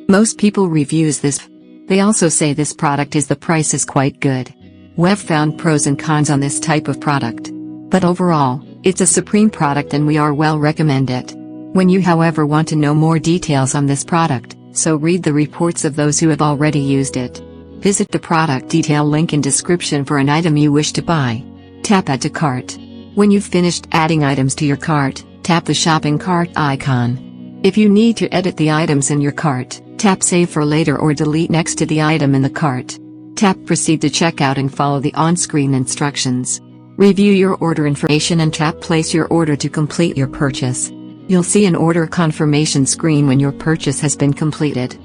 Most people reviews this. They also say this product the price is quite good. We've found pros and cons on this type of product. But overall, it's a supreme product and we are well recommend it. When you however want to know more details on this product, so read the reports of those who have already used it. Visit the product detail link in description for an item you wish to buy. Tap Add to Cart. When you've finished adding items to your cart, tap the shopping cart icon. If you need to edit the items in your cart, tap Save for later or delete next to the item in the cart. Tap Proceed to checkout and follow the on-screen instructions. Review your order information and tap Place your order to complete your purchase. You'll see an order confirmation screen when your purchase has been completed.